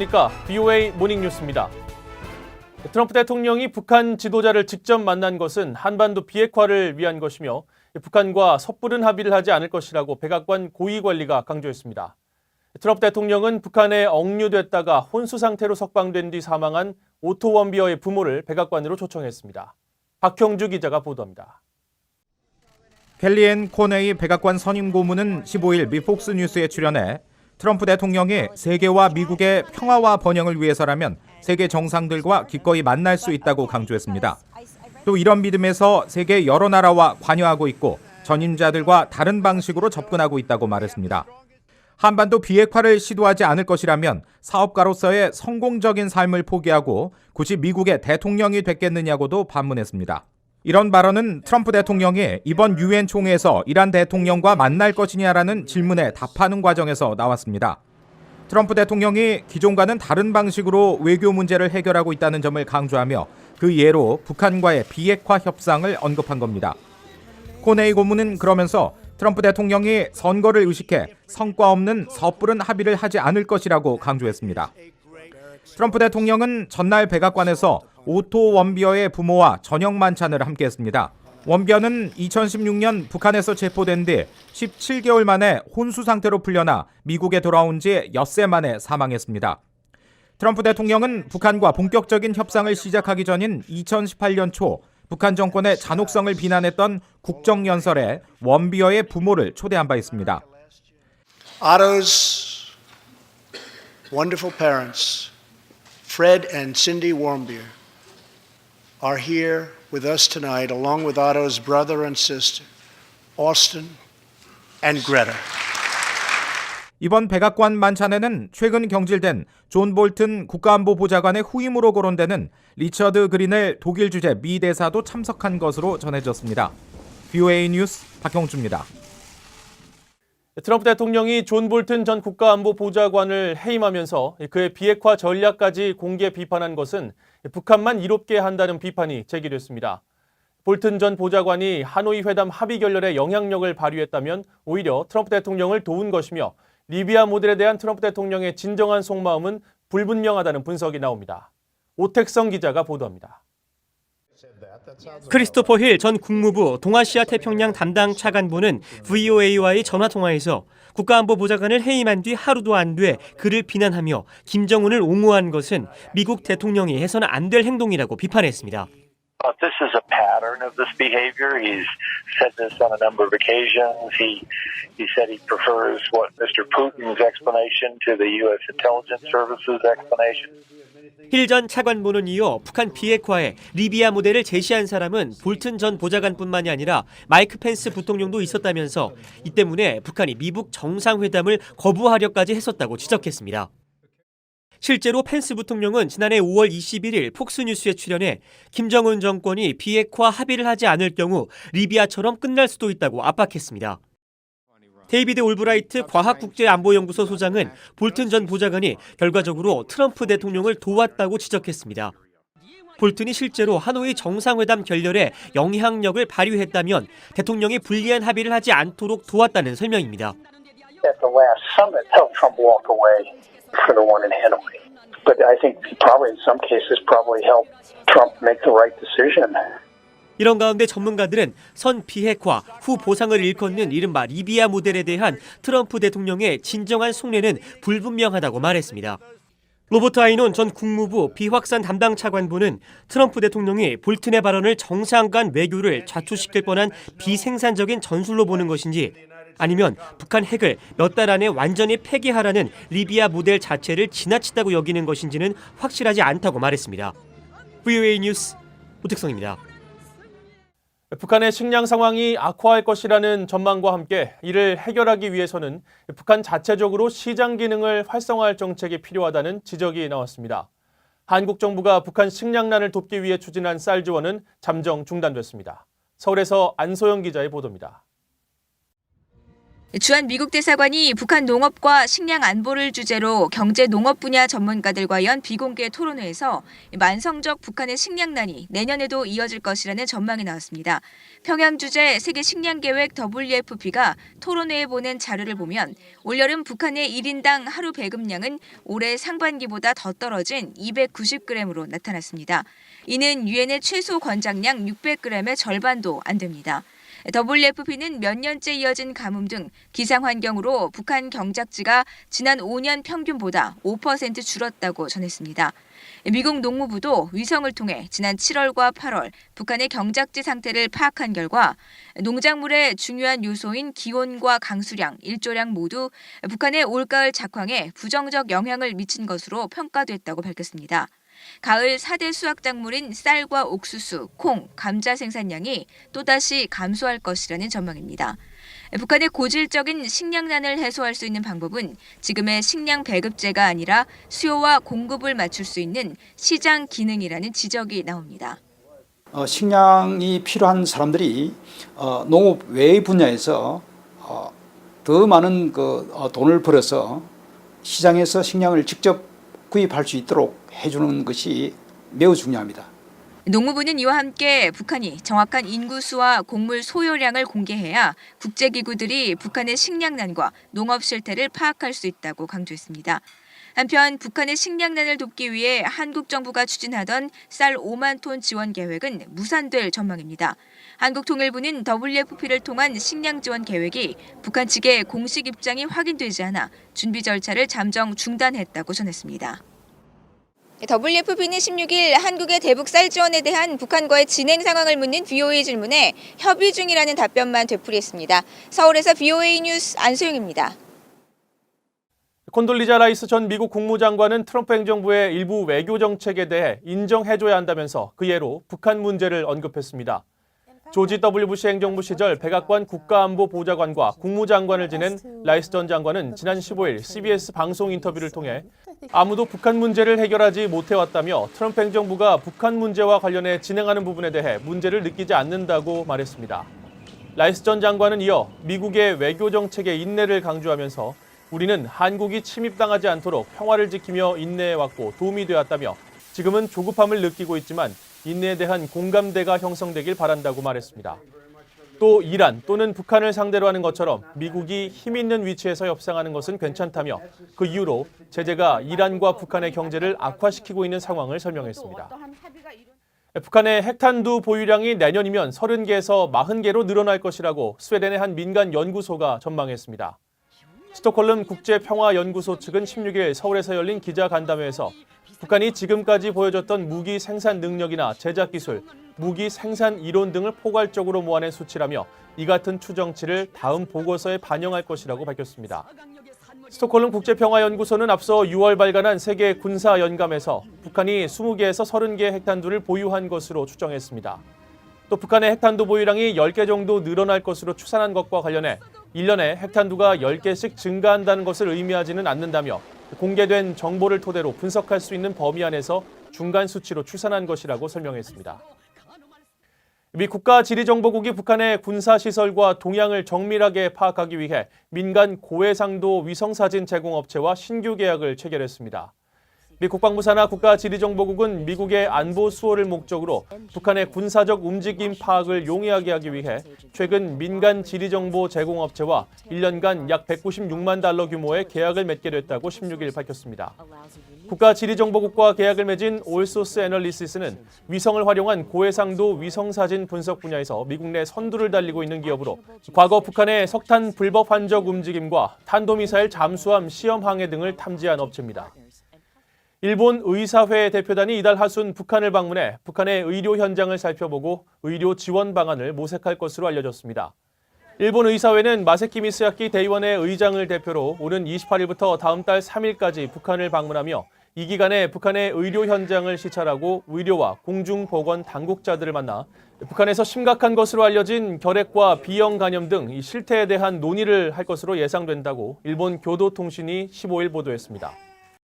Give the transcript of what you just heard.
그러니까 VOA 모닝뉴스입니다. 트럼프 대통령이 북한 지도자를 직접 만난 것은 한반도 비핵화를 위한 것이며 북한과 섣부른 합의를 하지 않을 것이라고 백악관 고위관리가 강조했습니다. 트럼프 대통령은 북한에 억류됐다가 혼수 상태로 석방된 뒤 사망한 오토 원비어의 부모를 백악관으로 초청했습니다. 박형주 기자가 보도합니다. 켈리앤 코네이 백악관 선임 고문은 15일 미 폭스뉴스에 출연해 트럼프 대통령이 세계와 미국의 평화와 번영을 위해서라면 세계 정상들과 기꺼이 만날 수 있다고 강조했습니다. 또 이런 믿음에서 세계 여러 나라와 관여하고 있고 전임자들과 다른 방식으로 접근하고 있다고 말했습니다. 한반도 비핵화를 시도하지 않을 것이라면 사업가로서의 성공적인 삶을 포기하고 굳이 미국의 대통령이 됐겠느냐고도 반문했습니다. 이런 발언은 트럼프 대통령이 이번 유엔 총회에서 이란 대통령과 만날 것이냐라는 질문에 답하는 과정에서 나왔습니다. 트럼프 대통령이 기존과는 다른 방식으로 외교 문제를 해결하고 있다는 점을 강조하며 그 예로 북한과의 비핵화 협상을 언급한 겁니다. 코네이 고문은 그러면서 트럼프 대통령이 선거를 의식해 성과 없는 섣부른 합의를 하지 않을 것이라고 강조했습니다. 트럼프 대통령은 전날 백악관에서 오토 원비어의 부모와 저녁 만찬을 함께했습니다. 원비어는 2016년 북한에서 체포된 뒤 17개월 만에 혼수 상태로 풀려나 미국에 돌아온 지 엿새 만에 사망했습니다. 트럼프 대통령은 북한과 본격적인 협상을 시작하기 전인 2018년 초 북한 정권의 잔혹성을 비난했던 국정연설에 원비어의 부모를 초대한 바 있습니다. Otto's wonderful parents, Fred and Cindy Warmbier, are here with us tonight, along with Otto's brother and sister, Austin and Greta. 이번 백악관 만찬에는 최근 경질된 존 볼튼 국가안보보좌관의 후임으로 거론되는 리처드 그린엘 독일 주재 미 대사도 참석한 것으로 전해졌습니다. VOA 뉴스 박형주입니다. 트럼프 대통령이 존 볼튼 전 국가안보보좌관을 해임하면서 그의 비핵화 전략까지 공개 비판한 것은 북한만 이롭게 한다는 비판이 제기됐습니다. 볼튼 전 보좌관이 하노이 회담 합의 결렬에 영향력을 발휘했다면 오히려 트럼프 대통령을 도운 것이며 리비아 모델에 대한 트럼프 대통령의 진정한 속마음은 불분명하다는 분석이 나옵니다. 오택성 기자가 보도합니다. 크리스토퍼 힐 전 국무부 동아시아 태평양 담당 차관보는 VOA와의 전화통화에서 국가안보보좌관을 해임한 뒤 하루도 안 돼 그를 비난하며 김정은을 옹호한 것은 미국 대통령이 해서는 안 될 행동이라고 비판했습니다. This is a pattern of this behavior. He's said this on a number of occasions. He said he prefers what Mr. Putin's explanation to the U.S. intelligence services explanation. 힐 전 차관보는 이어 북한 비핵화에 리비아 모델을 제시한 사람은 볼튼 전 보좌관뿐만이 아니라 마이크 펜스 부통령도 있었다면서 이 때문에 북한이 미국 정상회담을 거부하려까지 했었다고 지적했습니다. 실제로 펜스 부통령은 지난해 5월 21일 폭스뉴스에 출연해 김정은 정권이 비핵화 합의를 하지 않을 경우 리비아처럼 끝날 수도 있다고 압박했습니다. 데이비드 올브라이트 과학국제안보연구소 소장은 볼튼 전 보좌관이 결과적으로 트럼프 대통령을 도왔다고 지적했습니다. 볼튼이 실제로 하노이 정상회담 결렬에 영향력을 발휘했다면 대통령이 불리한 합의를 하지 않도록 도왔다는 설명입니다. At the last summit, helped Trump walk away for the one in Hanoi. But I think probably in some cases probably helped Trump make the right decision. 이런 가운데 전문가들은 선 비핵화, 후 보상을 일컫는 이른바 리비아 모델에 대한 트럼프 대통령의 진정한 속내는 불분명하다고 말했습니다. 로버트 아이논 전 국무부 비확산 담당 차관보는 트럼프 대통령이 볼튼의 발언을 정상 간 외교를 좌초시킬 뻔한 비생산적인 전술로 보는 것인지 아니면 북한 핵을 몇 달 안에 완전히 폐기하라는 리비아 모델 자체를 지나치다고 여기는 것인지는 확실하지 않다고 말했습니다. VOA 뉴스 오택성입니다. 북한의 식량 상황이 악화할 것이라는 전망과 함께 이를 해결하기 위해서는 북한 자체적으로 시장 기능을 활성화할 정책이 필요하다는 지적이 나왔습니다. 한국 정부가 북한 식량난을 돕기 위해 추진한 쌀 지원은 잠정 중단됐습니다. 서울에서 안소영 기자의 보도입니다. 주한 미국 대사관이 북한 농업과 식량 안보를 주제로 경제 농업 분야 전문가들과 연 비공개 토론회에서 만성적 북한의 식량난이 내년에도 이어질 것이라는 전망이 나왔습니다. 평양 주재 세계 식량 계획 WFP가 토론회에 보낸 자료를 보면 올여름 북한의 1인당 하루 배급량은 올해 상반기보다 더 떨어진 290g으로 나타났습니다. 이는 유엔의 최소 권장량 600g의 절반도 안 됩니다. WFP는 몇 년째 이어진 가뭄 등 기상 환경으로 북한 경작지가 지난 5년 평균보다 5% 줄었다고 전했습니다. 미국 농무부도 위성을 통해 지난 7월과 8월 북한의 경작지 상태를 파악한 결과 농작물의 중요한 요소인 기온과 강수량, 일조량 모두 북한의 올가을 작황에 부정적 영향을 미친 것으로 평가됐다고 밝혔습니다. 가을 4대 수확작물인 쌀과 옥수수, 콩, 감자 생산량이 또다시 감소할 것이라는 전망입니다. 북한의 고질적인 식량난을 해소할 수 있는 방법은 지금의 식량 배급제가 아니라 수요와 공급을 맞출 수 있는 시장 기능이라는 지적이 나옵니다. 식량이 필요한 사람들이 농업 외의 분야에서 더 많은 돈을 벌어서 시장에서 식량을 직접 구입할 수 있도록 해주는 것이 매우 중요합니다. 농무부는 이와 함께 북한이 정확한 인구수와 곡물 소요량을 공개해야 국제기구들이 북한의 식량난과 농업 실태를 파악할 수 있다고 강조했습니다. 한편 북한의 식량난을 돕기 위해 한국 정부가 추진하던 쌀 5만 톤 지원 계획은 무산될 전망입니다. 한국통일부는 WFP를 통한 식량 지원 계획이 북한 측의 공식 입장이 확인되지 않아 준비 절차를 잠정 중단했다고 전했습니다. WFP는 16일 한국의 대북 쌀 지원에 대한 북한과의 진행 상황을 묻는 VOA 질문에 협의 중이라는 답변만 되풀이했습니다. 서울에서 VOA 뉴스 안소영입니다. 콘돌리자 라이스 전 미국 국무장관은 트럼프 행정부의 일부 외교 정책에 대해 인정해줘야 한다면서 그 예로 북한 문제를 언급했습니다. 조지 W. 부시 행정부 시절 백악관 국가안보보좌관과 국무장관을 지낸 라이스 전 장관은 지난 15일 CBS 방송 인터뷰를 통해 아무도 북한 문제를 해결하지 못해왔다며 트럼프 행정부가 북한 문제와 관련해 진행하는 부분에 대해 문제를 느끼지 않는다고 말했습니다. 라이스 전 장관은 이어 미국의 외교 정책의 인내를 강조하면서 우리는 한국이 침입당하지 않도록 평화를 지키며 인내해왔고 도움이 되었다며 지금은 조급함을 느끼고 있지만 인내에 대한 공감대가 형성되길 바란다고 말했습니다. 또 이란 또는 북한을 상대로 하는 것처럼 미국이 힘 있는 위치에서 협상하는 것은 괜찮다며 그 이유로 제재가 이란과 북한의 경제를 악화시키고 있는 상황을 설명했습니다. 북한의 핵탄두 보유량이 내년이면 30개에서 40개로 늘어날 것이라고 스웨덴의 한 민간 연구소가 전망했습니다. 스톡홀름 국제평화연구소 측은 16일 서울에서 열린 기자간담회에서 북한이 지금까지 보여줬던 무기 생산 능력이나 제작 기술, 무기 생산 이론 등을 포괄적으로 모아낸 수치라며 이 같은 추정치를 다음 보고서에 반영할 것이라고 밝혔습니다. 스톡홀름 국제평화연구소는 앞서 6월 발간한 세계 군사연감에서 북한이 20개에서 30개 핵탄두를 보유한 것으로 추정했습니다. 또 북한의 핵탄두 보유량이 10개 정도 늘어날 것으로 추산한 것과 관련해 1년에 핵탄두가 10개씩 증가한다는 것을 의미하지는 않는다며 공개된 정보를 토대로 분석할 수 있는 범위 안에서 중간 수치로 추산한 것이라고 설명했습니다. 미 국가지리정보국이 북한의 군사시설과 동향을 정밀하게 파악하기 위해 민간 고해상도 위성사진 제공업체와 신규 계약을 체결했습니다. 미 국방부 산하 국가지리정보국은 미국의 안보 수호를 목적으로 북한의 군사적 움직임 파악을 용이하게 하기 위해 최근 민간 지리정보 제공업체와 1년간 약 196만 달러 규모의 계약을 맺게 됐다고 16일 밝혔습니다. 국가지리정보국과 계약을 맺은 올소스 애널리시스는 위성을 활용한 고해상도 위성사진 분석 분야에서 미국 내 선두를 달리고 있는 기업으로 과거 북한의 석탄 불법 환적 움직임과 탄도미사일 잠수함 시험 항해 등을 탐지한 업체입니다. 일본 의사회 대표단이 이달 하순 북한을 방문해 북한의 의료 현장을 살펴보고 의료 지원 방안을 모색할 것으로 알려졌습니다. 일본 의사회는 마세키 미스야키 대의원의 의장을 대표로 오는 28일부터 다음 달 3일까지 북한을 방문하며 이 기간에 북한의 의료 현장을 시찰하고 의료와 공중보건 당국자들을 만나 북한에서 심각한 것으로 알려진 결핵과 B형 간염 등 이 실태에 대한 논의를 할 것으로 예상된다고 일본 교도통신이 15일 보도했습니다.